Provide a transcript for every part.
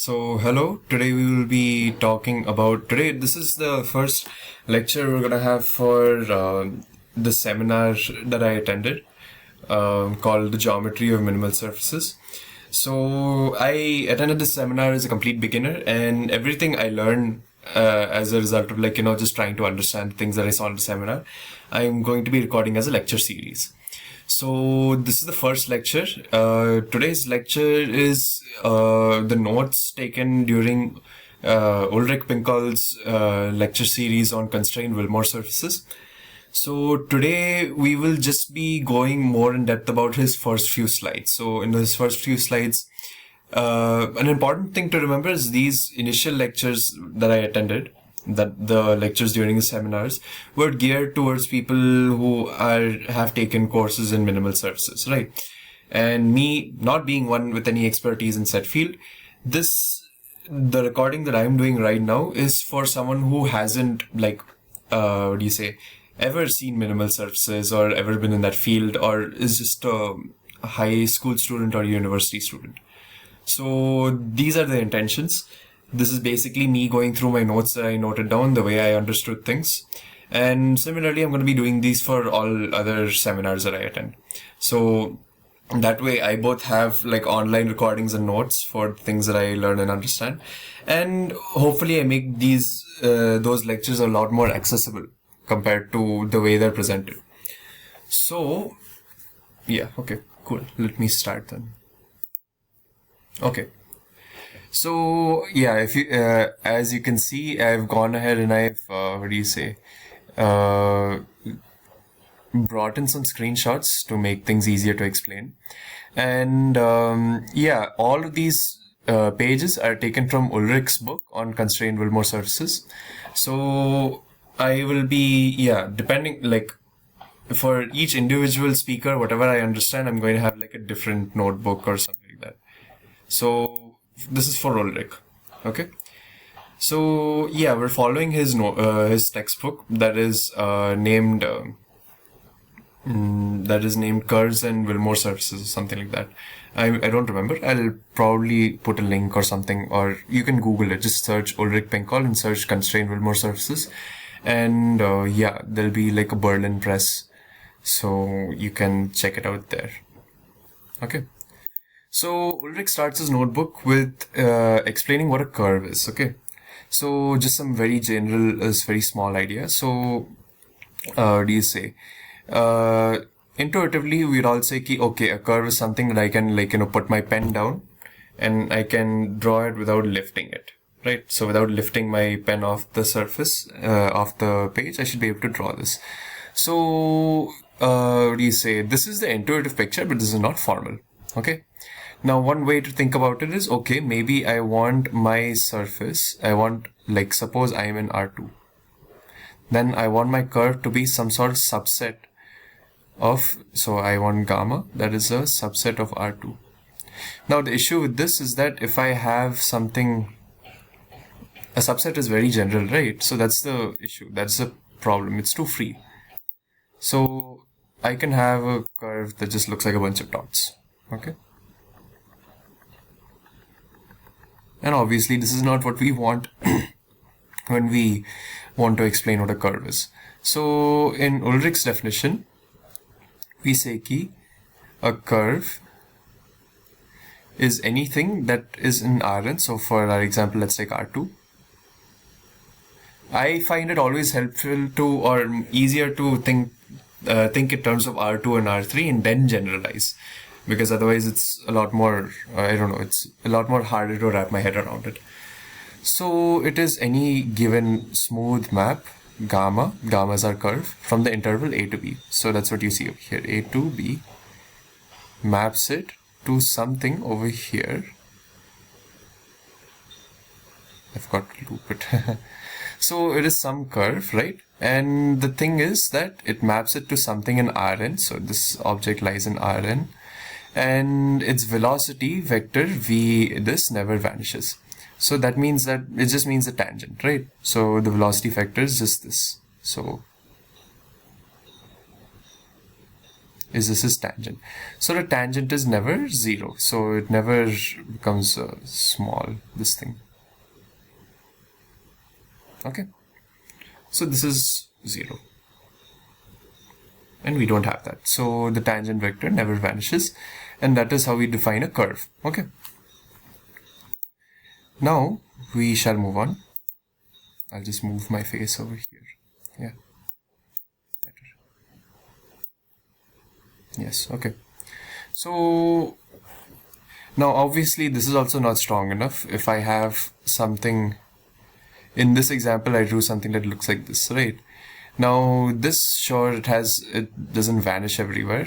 Hello. Today we will be talking about this is the first lecture we're gonna have for the seminar that I attended, called the Geometry of Minimal Surfaces. So I attended this seminar as a complete beginner, and everything I learned as a result of just trying to understand things that I saw in the seminar, I'm going to be recording as a lecture series. So this is the first lecture. Today's lecture is the notes taken during Ulrich Pinkall's lecture series on constrained Wilmore surfaces. So today we will just be going more in depth about his first few slides. So in his first few slides, an important thing to remember is these initial lectures that I attended, that the lectures during the seminars were geared towards people who have taken courses in minimal surfaces, right? And me not being one with any expertise in said field, the recording that I'm doing right now is for someone who hasn't ever seen minimal surfaces or ever been in that field, or is just a high school student or university student. So these are the intentions. This is basically me going through my notes that I noted down, the way I understood things. And similarly, I'm going to be doing these for all other seminars that I attend. So that way I both have online recordings and notes for things that I learn and understand. And hopefully I make those lectures a lot more accessible compared to the way they're presented. So yeah, okay, cool. Let me start then. Okay. So yeah, if you as you can see, I've gone ahead and I've brought in some screenshots to make things easier to explain. And yeah, all of these pages are taken from Ulrich's book on constrained Wilmore surfaces. So I will be, depending, for each individual speaker, whatever I understand, I'm going to have a different notebook or something like that. So this is for Ulrich. Okay. So yeah, we're following his textbook that is named Curves and Wilmore Surfaces or something like that. I don't remember. I'll probably put a link or something, or you can Google it. Just search Ulrich Pinkall and search constrained Wilmore surfaces, and yeah, there'll be a Berlin press, so you can check it out there. Okay. So Ulrich starts his notebook with explaining what a curve is. Okay. So just some very very small idea. So intuitively we'd all say okay, a curve is something that I can put my pen down and I can draw it without lifting it, right? So without lifting my pen off the surface of the page, I should be able to draw this. So this is the intuitive picture, but this is not formal. Okay. Now, one way to think about it is, okay, maybe I want my surface, suppose I am in R2. Then I want my curve to be some sort of subset of, so I want gamma, that is a subset of R2. Now, the issue with this is that if I have something, a subset is very general, right? So that's the issue, that's the problem, it's too free. So I can have a curve that just looks like a bunch of dots, okay? And obviously this is not what we want when we want to explain what a curve is. So in Ulrich's definition, we say ki a curve is anything that is in Rn. So for our example, let's take R2. I find it always helpful to, or easier to think in terms of R2 and R3 and then generalize. Because otherwise it's a lot more, it's a lot more harder to wrap my head around it. So it is any given smooth map, gamma is our curve, from the interval A to B. So that's what you see over here, A to B, maps it to something over here. I've got to loop it. So it is some curve, right? And the thing is that it maps it to something in Rn. So this object lies in Rn. And its velocity vector v this never vanishes. So that means that it just means the tangent, right? So the velocity vector is just this. So is this is tangent. So the tangent is never 0. So it never becomes small, this thing. Okay. So this is 0. And we don't have that. So the tangent vector never vanishes. And that is how we define a curve. Okay. Now we shall move on. I'll just move my face over here. Yeah. Better. Yes. Okay. So now obviously this is also not strong enough. If I have something, in this example I drew something that looks like this, right? Now this, sure, it doesn't vanish everywhere,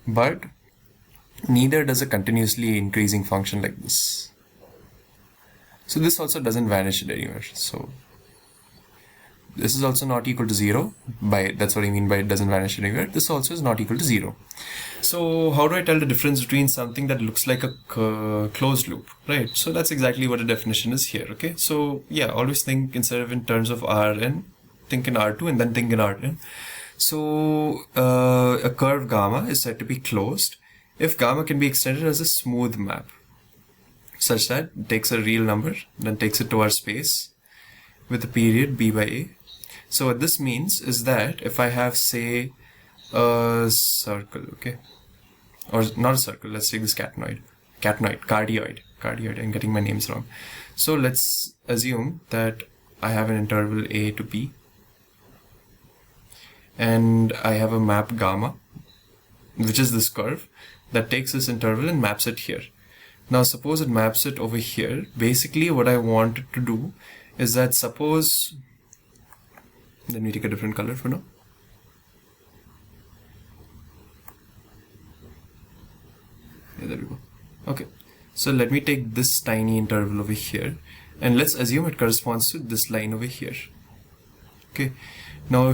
but neither does a continuously increasing function like this. So this also doesn't vanish anywhere. So this is also not equal to 0. That's what I mean by it doesn't vanish anywhere. This also is not equal to 0. So how do I tell the difference between something that looks like a closed loop, right? So that's exactly what the definition is here. Okay. So yeah, always think instead of in terms of Rn, think in R2 and then think in Rn. So a curve gamma is said to be closed if gamma can be extended as a smooth map, such that it takes a real number, then takes it to our space with a period b by a. So what this means is that if I have, say, a circle, okay, or not a circle, let's take this cardioid, I'm getting my names wrong. So let's assume that I have an interval a to b, and I have a map gamma, which is this curve, that takes this interval and maps it here. Now suppose it maps it over here. Basically what I want it to do is that, suppose, let me take a different color for now. Yeah, there we go. Okay, so let me take this tiny interval over here, and let's assume it corresponds to this line over here. Okay, now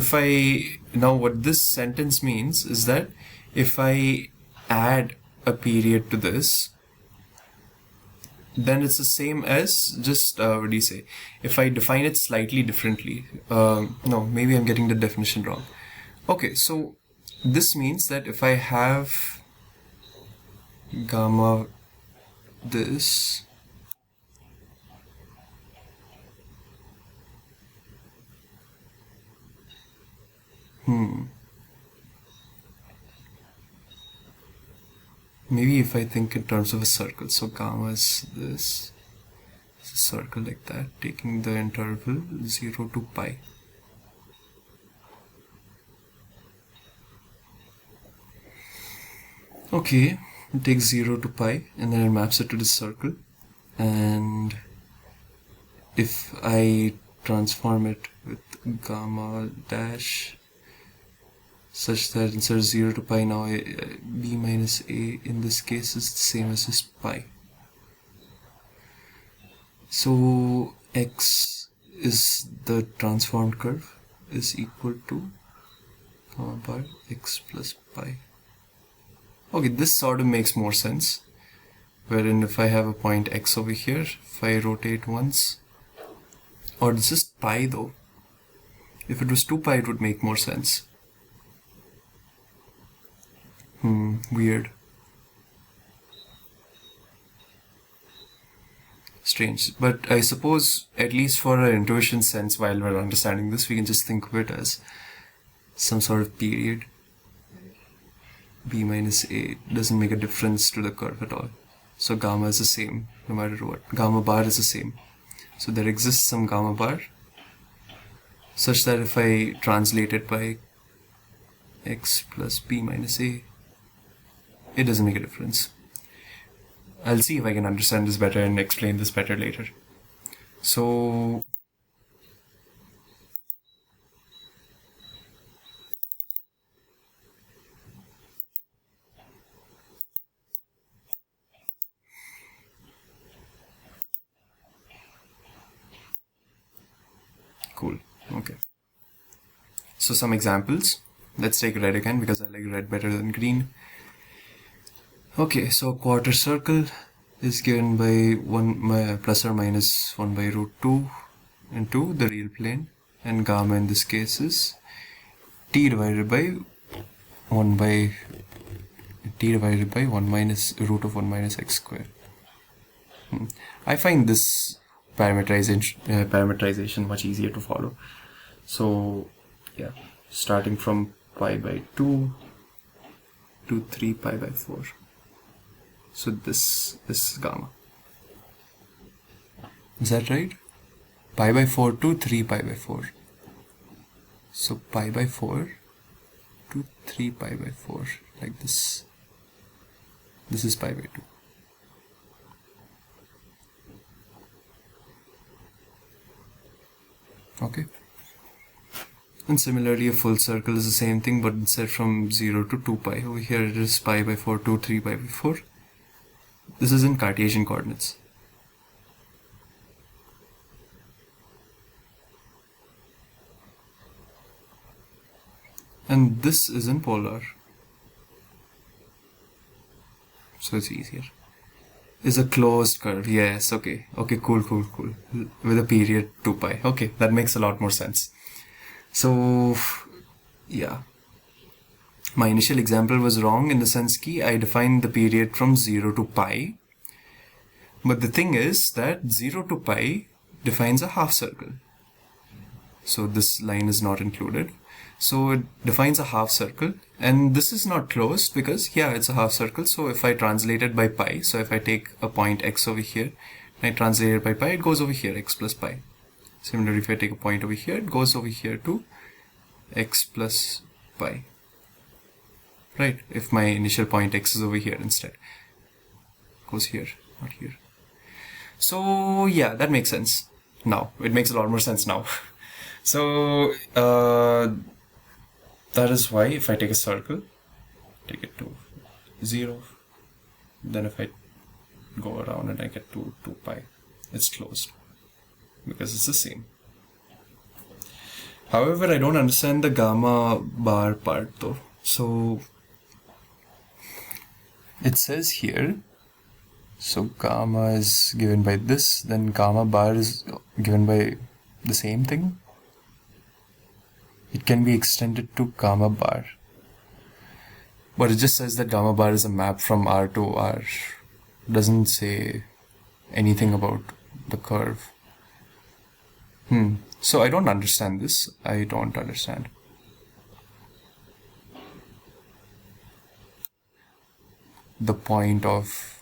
what this sentence means is that if I add a period to this, then it's the same as just, what do you say, if I define it slightly differently. No, maybe I'm getting the definition wrong. Okay, so this means that if I have gamma this, maybe if I think in terms of a circle, so gamma is this, it's a circle like that, taking the interval 0 to pi. Okay, it takes 0 to pi and then it maps it to the circle, and if I transform it with gamma dash such that instead of 0 to pi now b minus a in this case is the same as this pi. So x is the transformed curve is equal to gamma bar x plus pi. Okay, this sort of makes more sense, wherein if I have a point x over here, if I rotate once, or this is pi though, if it was 2 pi it would make more sense. Weird. Strange. But I suppose, at least for our intuition sense, while we're understanding this, we can just think of it as some sort of period. B minus A doesn't make a difference to the curve at all. So gamma is the same, no matter what. Gamma bar is the same. So there exists some gamma bar, such that if I translate it by x plus b minus A, it doesn't make a difference. I'll see if I can understand this better and explain this better later. So cool. Okay. So some examples. Let's take red again because I like red better than green. Okay, so a quarter circle is given by plus or minus 1 by root 2 into the real plane, and gamma in this case is t divided by 1 by t divided by 1 minus root of 1 minus x square. I find this parameterization much easier to follow. So yeah, starting from pi by 2 to 3 pi by 4. So this is gamma. Is that right? Pi by 4 to 3 pi by 4. So pi by 4 to 3 pi by 4, like this. This is pi by 2. Okay. And similarly, a full circle is the same thing, but instead from 0 to 2 pi. Over here it is pi by 4 to 3 pi by 4. This is in Cartesian coordinates. And this is in polar. So it's easier. Is a closed curve. Yes, okay. Okay, cool. With a period 2 pi. Okay, that makes a lot more sense. So, yeah. My initial example was wrong in the sense that I defined the period from 0 to pi. But the thing is that 0 to pi defines a half circle. So this line is not included. So it defines a half circle, and this is not closed because, yeah, it's a half circle. So if I translate it by pi, so if I take a point x over here, and I translate it by pi, it goes over here, x plus pi. Similarly, if I take a point over here, it goes over here to x plus pi. Right? If my initial point x is over here instead. It goes here, not here. So yeah, that makes sense. Now, it makes a lot more sense now. So, that is why if I take a circle, take it to 0, then if I go around and I get to 2 pi, it's closed because it's the same. However, I don't understand the gamma bar part though. So it says here, so gamma is given by this, then gamma bar is given by the same thing. It can be extended to gamma bar. But it just says that gamma bar is a map from R to R. It doesn't say anything about the curve. So I don't understand this. I don't understand. The point of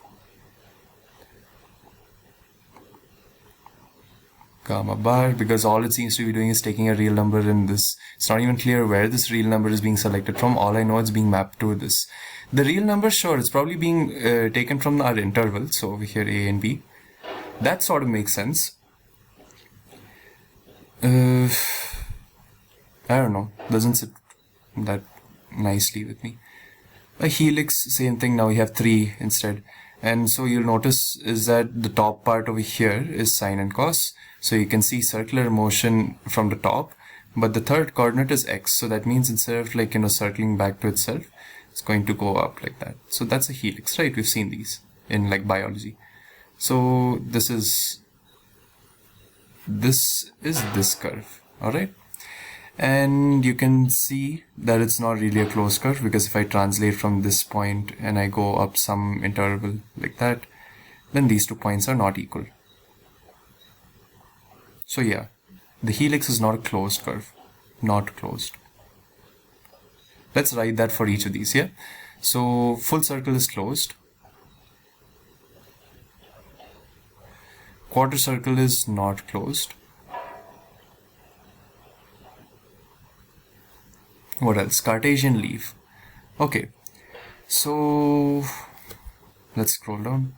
gamma bar, because all it seems to be doing is taking a real number in this. It's not even clear where this real number is being selected from. All I know it's being mapped to this. The real number, sure, it's probably being taken from our interval. So over here a and b. That sort of makes sense. I don't know. Doesn't sit that nicely with me. A helix, same thing. Now we have 3 instead. And so you'll notice is that the top part over here is sine and cos. So you can see circular motion from the top, but the third coordinate is x. So that means instead of like, circling back to itself, it's going to go up like that. So that's a helix, right? We've seen these in like biology. So this is this curve, all right? And you can see that it's not really a closed curve because if I translate from this point and I go up some interval like that, then these 2 points are not equal. So yeah, the helix is not a closed curve, not closed. Let's write that for each of these, yeah? So full circle is closed. Quarter circle is not closed. What else? Cartesian leaf. Okay, so let's scroll down.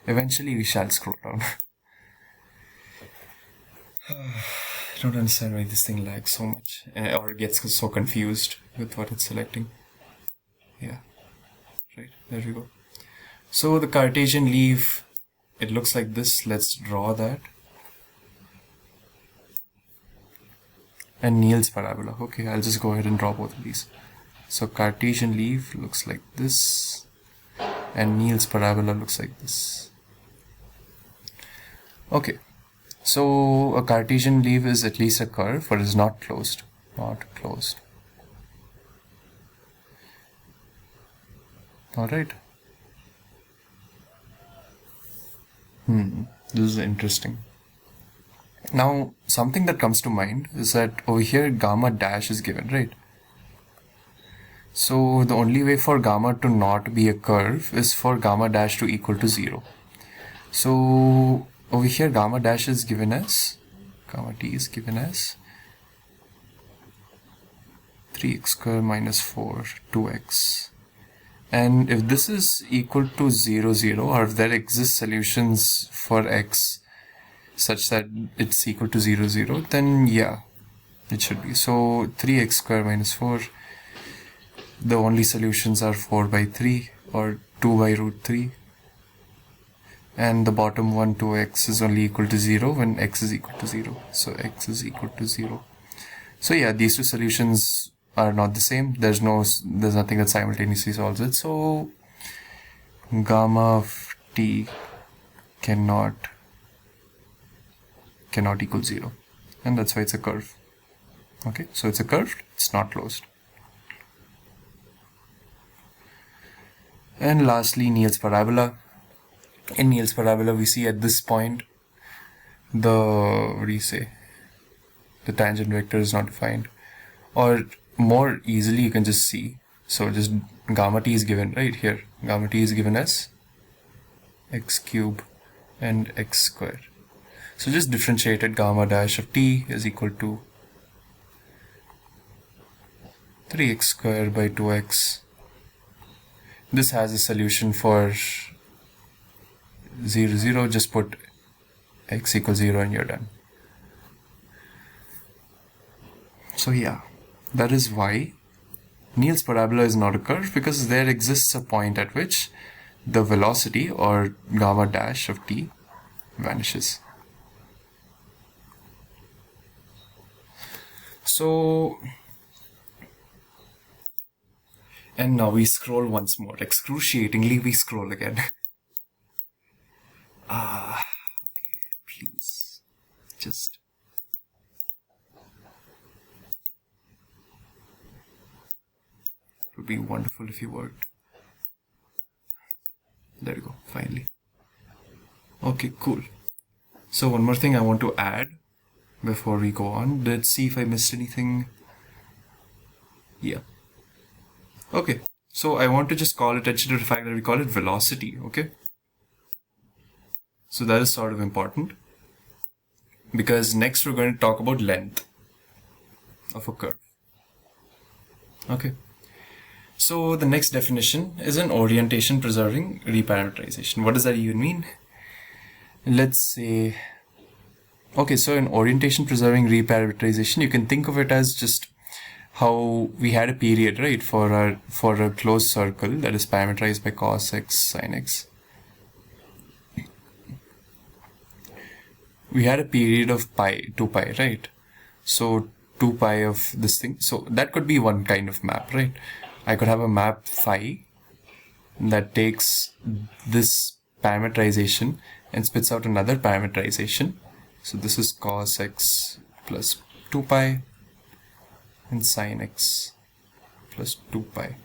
Eventually we shall scroll down. I don't understand why this thing lags so much or gets so confused with what it's selecting. Yeah, right, there we go. So the Cartesian leaf, it looks like this. Let's draw that. And Niel's parabola. Okay, I'll just go ahead and draw both of these. So Cartesian leaf looks like this, and Niel's parabola looks like this. Okay, So a Cartesian leaf is at least a curve, but is not closed. Not closed. Alright. This is interesting. Now, something that comes to mind is that over here gamma dash is given, right? So the only way for gamma to not be a curve is for gamma dash to equal to 0. So over here gamma dash is given as, gamma t is given as 3x square minus 4, 2x. And if this is equal to 0, 0, or if there exist solutions for x such that it's equal to 0, 0, then yeah, it should be. So 3x square minus 4, the only solutions are 4 by 3 or 2 by root 3. And the bottom one, 2x, is only equal to 0 when x is equal to 0. So x is equal to 0. So yeah, these two solutions are not the same. There's nothing that simultaneously solves it. So gamma of t cannot equal 0. And that's why it's a curve. Okay, so it's a curve, it's not closed. And lastly, Niel's parabola. In Niel's parabola, we see at this point the tangent vector is not defined, or more easily you can just see. So just gamma t is given right here. Gamma t is given as x cube and x square. So just differentiated gamma dash of t is equal to 3x square by 2x. This has a solution for 0, 0. Just put x equals 0 and you're done. So yeah, that is why Niel's parabola is not a curve, because there exists a point at which the velocity or gamma dash of t vanishes. So, and now we scroll once more. Excruciatingly, we scroll again. Okay, please, just. It would be wonderful if you worked. There you go, finally. Okay, cool. So one more thing I want to add before we go on. Let's see if I missed anything. Yeah. Okay, so I want to just call attention to the fact that we call it velocity, okay? So that is sort of important, because next we're going to talk about length of a curve. Okay. So the next definition is an orientation preserving reparametrization. What does that even mean? Let's say, okay, so in orientation preserving reparametrization, you can think of it as just how we had a period, right, for a closed circle that is parameterized by cos x, sin x. We had a period of pi, 2 pi, right? So 2 pi of this thing. So that could be one kind of map, right? I could have a map phi that takes this parameterization and spits out another parameterization. So this is cos x plus 2 pi and sin x plus 2 pi.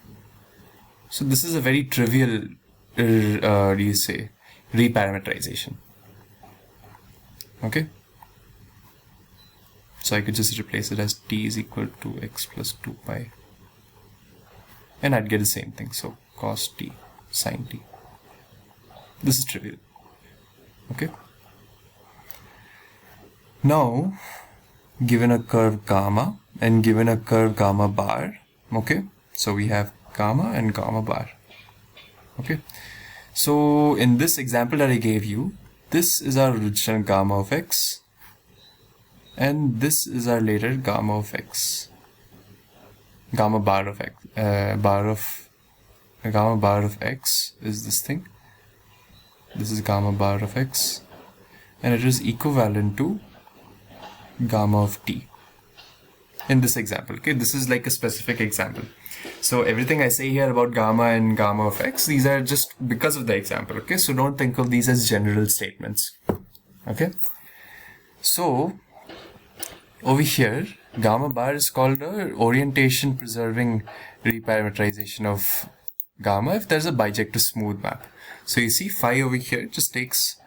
So this is a very trivial, reparametrization. Okay. So I could just replace it as t is equal to x plus 2 pi. And I'd get the same thing. So cos t, sin t. This is trivial. Okay. Now, given a curve gamma and given a curve gamma bar, okay, so we have gamma and gamma bar. Okay. So in this example that I gave you, this is our original gamma of x, and this is our later gamma of x. Gamma bar of x, gamma bar of x is this thing. This is gamma bar of x, and it is equivalent to gamma of t in this example. Okay, this is like a specific example. So everything I say here about gamma and gamma of x, these are just because of the example. Okay, so don't think of these as general statements. Okay. So over here, gamma bar is called a orientation preserving reparametrization of gamma if there's a bijective smooth map. So you see phi over here just takes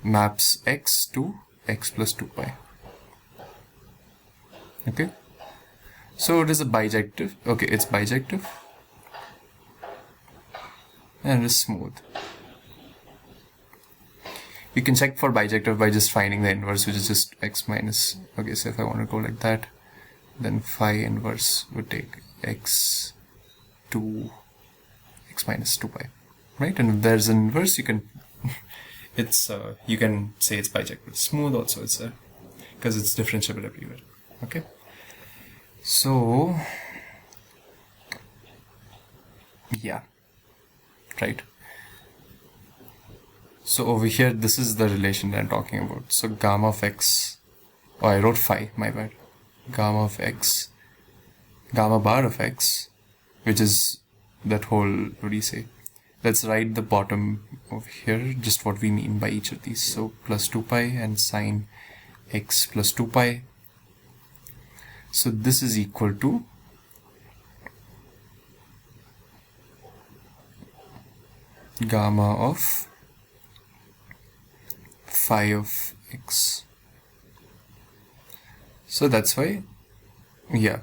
maps x to x plus 2 pi. Okay, so it is a bijective. Okay, it's bijective and it is smooth. You can check for bijective by just finding the inverse, which is just x minus. Okay, so if I want to go like that, then phi inverse would take x to x minus 2 pi, right? And if there's an inverse, you can you can say it's bijective. Smooth also, it's because it's differentiable everywhere. Okay, so yeah, right. So over here, this is the relation that I'm talking about. So gamma of x, oh, I wrote phi, my bad. Gamma of x, gamma bar of x, which is that whole, what do you say? Let's write the bottom over here, just what we mean by each of these. So plus 2 pi and sine x plus 2 pi. So this is equal to gamma of phi of x. So that's why, yeah.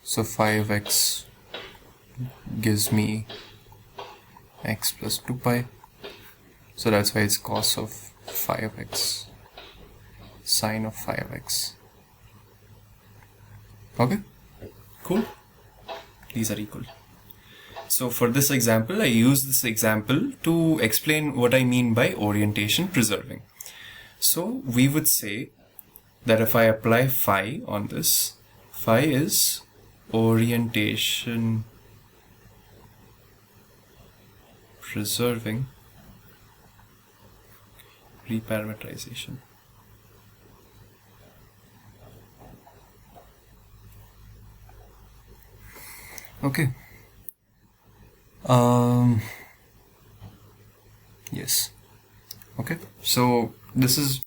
So phi of x gives me x plus 2 pi. So that's why it's cos of phi of x, sine of phi of x. Okay, cool. These are equal. So for this example, I use this example to explain what I mean by orientation preserving. So we would say that if I apply phi on this, phi is orientation preserving reparametrization. Okay. Yes. Okay. So this is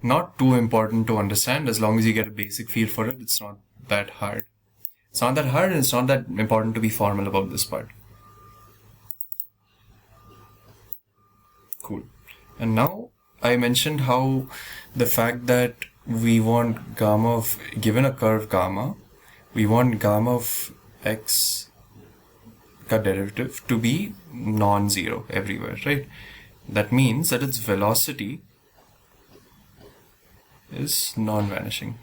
not too important to understand as long as you get a basic feel for it. It's not that hard. It's not that hard and it's not that important to be formal about this part. Cool. And now I mentioned how the fact that we want gamma of, given a curve gamma, we want gamma of x derivative to be non-zero everywhere, right? That means that its velocity is non-vanishing.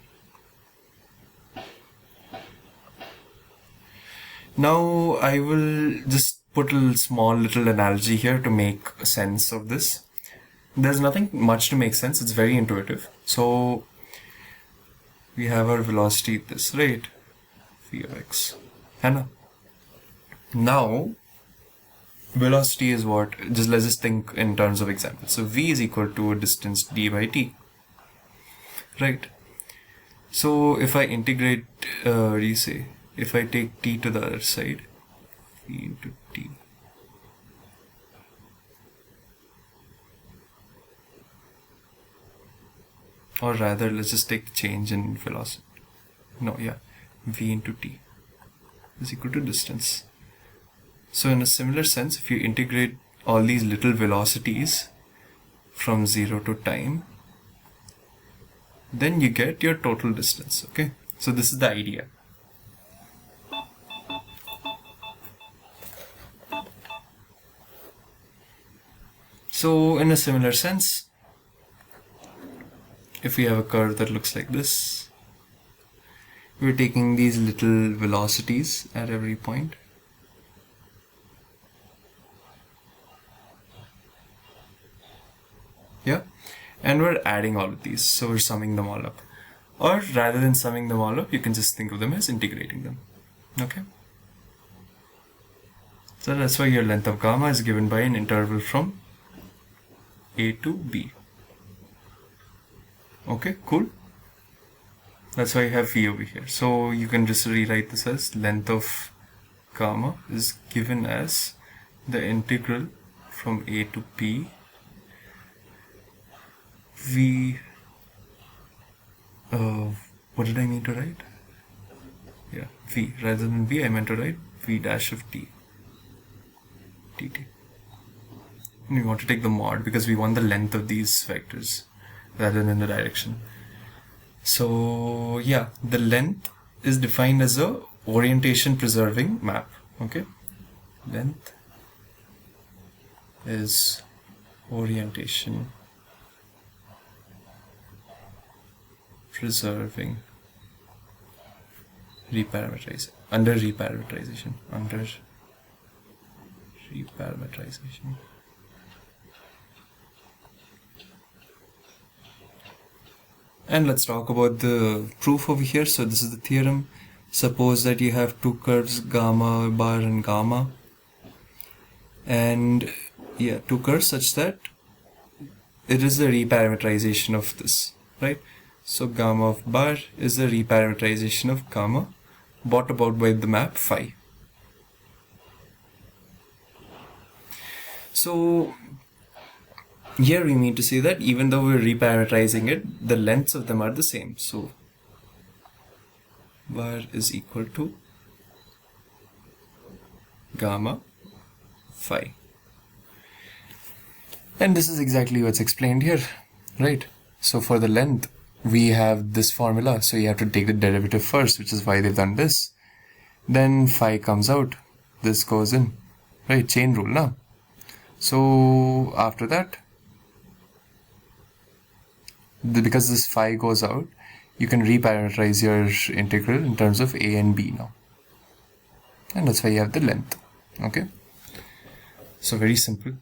Now I will just put a small little analogy here to make sense of this. There's nothing much to make sense, it's very intuitive. So we have our velocity at this rate, v of x. And now velocity is what? Let's just think in terms of examples. So v is equal to a distance d by t, right? So if I integrate, what do you say? If I take t to the other side, v into t. Or rather, let's just take the change in velocity. No, yeah, v into t is equal to distance. So in a similar sense, if you integrate all these little velocities from 0 to time, then you get your total distance, okay? So this is the idea. So in a similar sense, if we have a curve that looks like this, we're taking these little velocities at every point. Yeah, and we're adding all of these, so we're summing them all up. Or rather than summing them all up, you can just think of them as integrating them. Okay, so that's why your length of gamma is given by an interval from a to b. Okay, cool. That's why you have v over here. So you can just rewrite this as length of gamma is given as the integral from a to b v, what did I mean to write? Yeah, v, rather than v I meant to write v dash of t, dt. And we want to take the mod because we want the length of these vectors rather than the direction. So yeah, the length is defined as a orientation preserving map. Okay, length is orientation preserving under reparametrization. And let's talk about the proof over here. So this is the theorem. Suppose that you have two curves, gamma bar and gamma, and yeah, two curves such that it is the reparametrization of this, right? So gamma of bar is the reparametrization of gamma brought about by the map phi. So here we mean to say that even though we're reparametrizing it, the lengths of them are the same. So bar is equal to gamma phi. And this is exactly what's explained here, right? So for the length, we have this formula. So you have to take the derivative first, which is why they've done this. Then phi comes out. This goes in, right? Chain rule now. So after that, because this phi goes out, you can reparameterize your integral in terms of a and b now. And that's why you have the length. Okay. So very simple.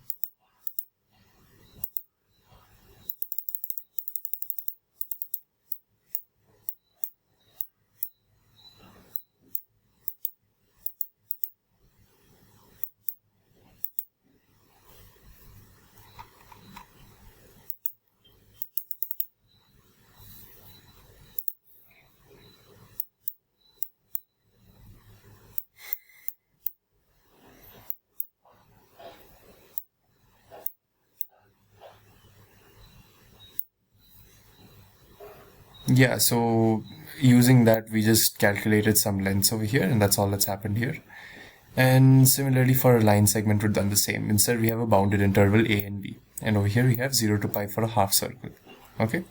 Yeah, so using that, we just calculated some lengths over here, and that's all that's happened here. And similarly for a line segment, we've done the same. Instead, we have a bounded interval a and b. And over here, we have 0 to pi for a half circle. Okay.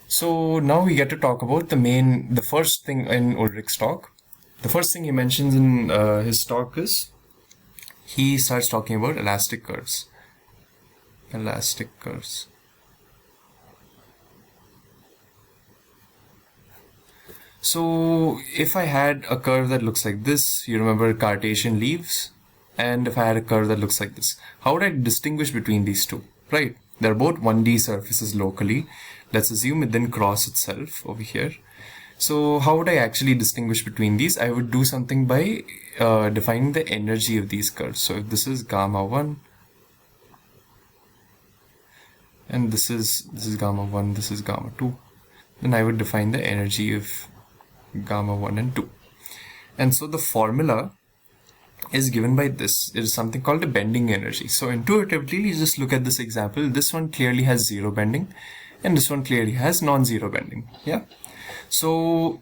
So now we get to talk about the first thing in Ulrich's talk. The first thing he mentions in his talk is he starts talking about elastic curves. Elastic curves. So if I had a curve that looks like this, you remember Cartesian leaves, and if I had a curve that looks like this, how would I distinguish between these two, right? They're both 1D surfaces locally. Let's assume it then cross itself over here. So how would I actually distinguish between these? I would do something by defining the energy of these curves. So if this is gamma 1, and this is gamma 1, this is gamma 2, then I would define the energy of gamma 1 and 2. And so the formula is given by this. It is something called a bending energy. So intuitively, you just look at this example. This one clearly has zero bending, and this one clearly has non-zero bending. Yeah. So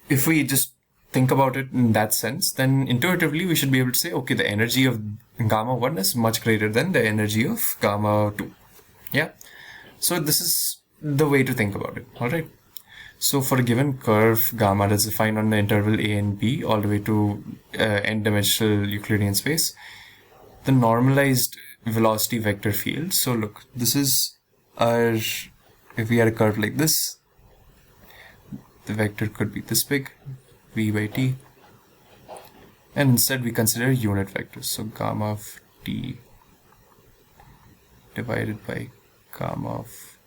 if we just think about it in that sense, then intuitively we should be able to say, okay, the energy of gamma 1 is much greater than the energy of gamma 2. Yeah. So this is the way to think about it. All right. So for a given curve, gamma that's defined on the interval a and b all the way to n-dimensional Euclidean space, the normalized velocity vector field. So look, this is our, if we had a curve like this, the vector could be this big, v by t, and instead we consider unit vectors. So gamma of t divided by gamma of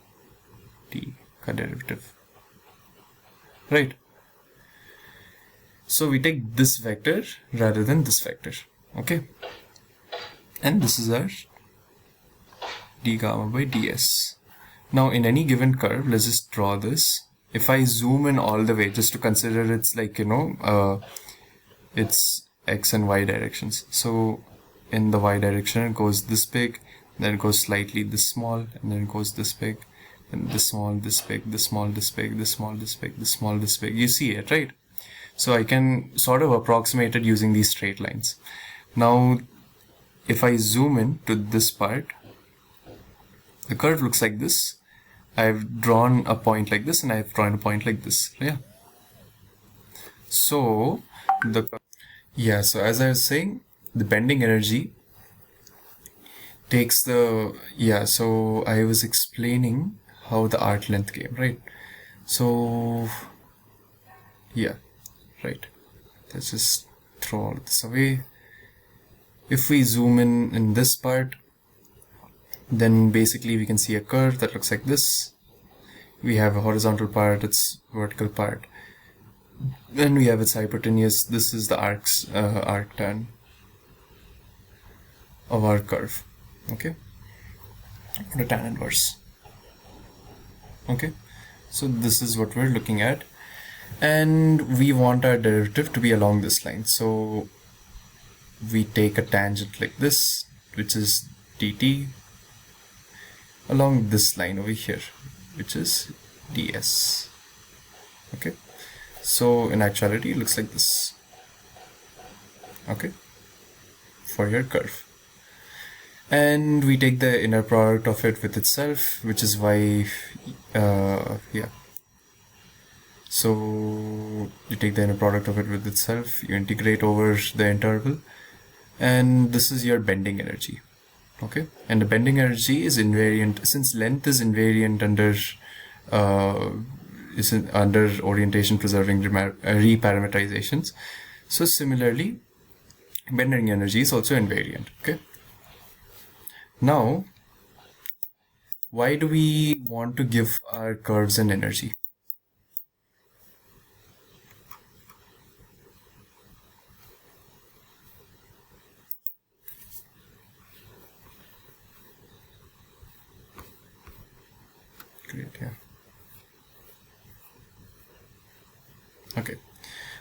t derivative. Right. So we take this vector rather than this vector. Okay. And this is our d gamma by ds. Now in any given curve, let's just draw this. If I zoom in all the way, just to consider it's like, it's x and y directions. So in the y direction, it goes this big, then it goes slightly this small, and then it goes this big, and this small, this big, this small, this big, this small, this big, this small, this big. You see it, right? So I can sort of approximate it using these straight lines. Now, if I zoom in to this part, the curve looks like this. I've drawn a point like this, and I've drawn a point like this. Yeah. So so as I was saying, the bending energy takes the, so I was explaining how the arc length came, right? So right, let's just throw all this away. If we zoom in this part, then basically we can see a curve that looks like this. We have a horizontal part, its vertical part, then we have its hypotenuse. This is the arctan of our curve, okay, the tan inverse. Okay, so this is what we're looking at, and we want our derivative to be along this line. So we take a tangent like this, which is dt, along this line over here, which is ds. Okay, so in actuality it looks like this, okay, for your curve. And we take the inner product of it with itself, which is why so you take the inner product of it with itself, you integrate over the interval, and this is your bending energy. Okay, and the bending energy is invariant, since length is invariant under orientation preserving reparameterizations. So similarly, bending energy is also invariant. Okay, now why do we want to give our curves an energy? Great, yeah. Okay,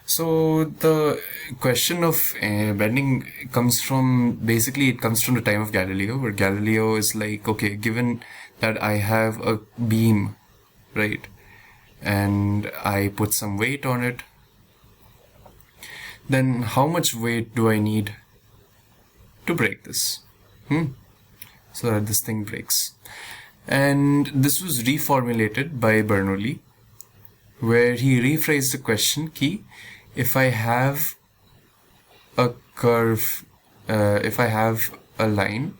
so the question of bending comes from, basically it comes from the time of Galileo, where Galileo is like, okay, given that I have a beam, right, and I put some weight on it, then how much weight do I need to break this? So that this thing breaks. And this was reformulated by Bernoulli, where he rephrased the question key, if I have a curve, if I have a line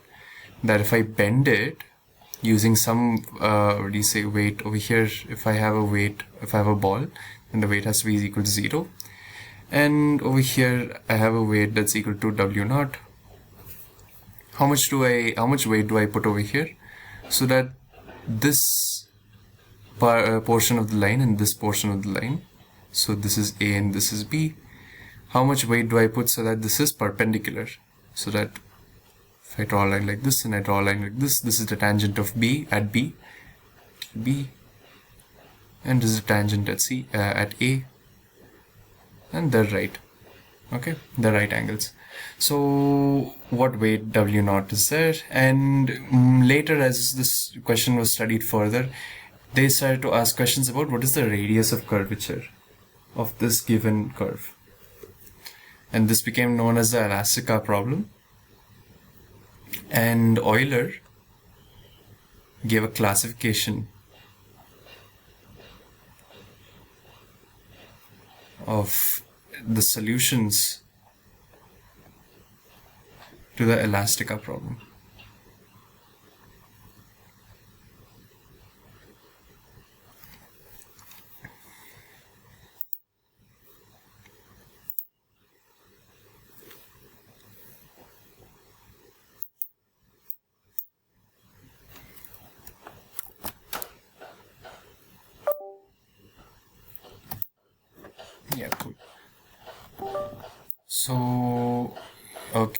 that if I bend it using some weight over here, if I have a ball, then the weight has to be equal to 0, and over here I have a weight that's equal to W naught. How much weight do I put over here, so that this portion of the line and this portion of the line, so this is A and this is B, how much weight do I put so that this is perpendicular, so that if I draw a line like this and I draw a line like this is the tangent of B at B, and this is the tangent at C at A, and they're right. Okay, they're right angles. So what weight W naught is there? And later, as this question was studied further, they started to ask questions about what is the radius of curvature of this given curve, and this became known as the Elastica problem. And Euler gave a classification of the solutions to the Elastica problem. Yeah, cool. So, okay.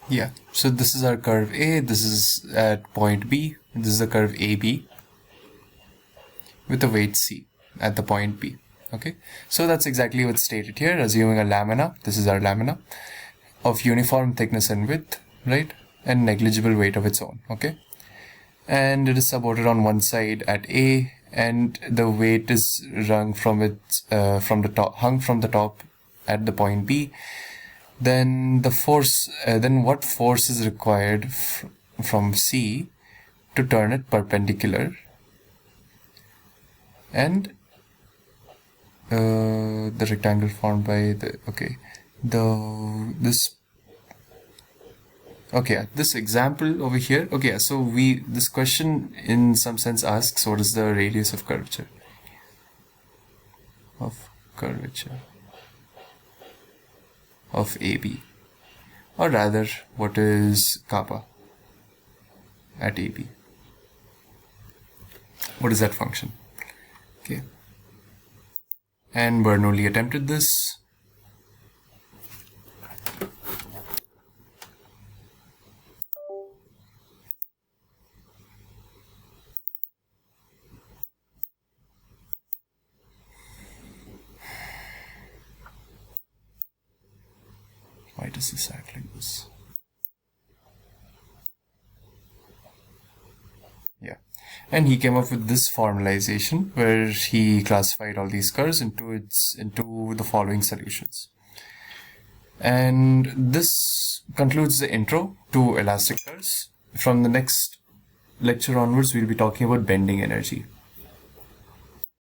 Yeah, so this is our curve A, this is at point B, this is the curve AB with a weight C at the point B. Okay, so that's exactly what's stated here, assuming a lamina, this is our lamina, of uniform thickness and width, right? and negligible weight of its own. Okay, and it is supported on one side at A, and the weight is hung from the top at the point B. Then the force, then what force is required from C to turn it perpendicular, and the rectangle formed by this example over here. Okay, so this question in some sense asks, what is the radius of curvature of AB, or rather, what is kappa at AB? What is that function? Okay, and Bernoulli attempted this. Why does this act like this? Yeah, and he came up with this formalization where he classified all these curves into the following solutions. And this concludes the intro to elastic curves. From the next lecture onwards, we'll be talking about bending energy.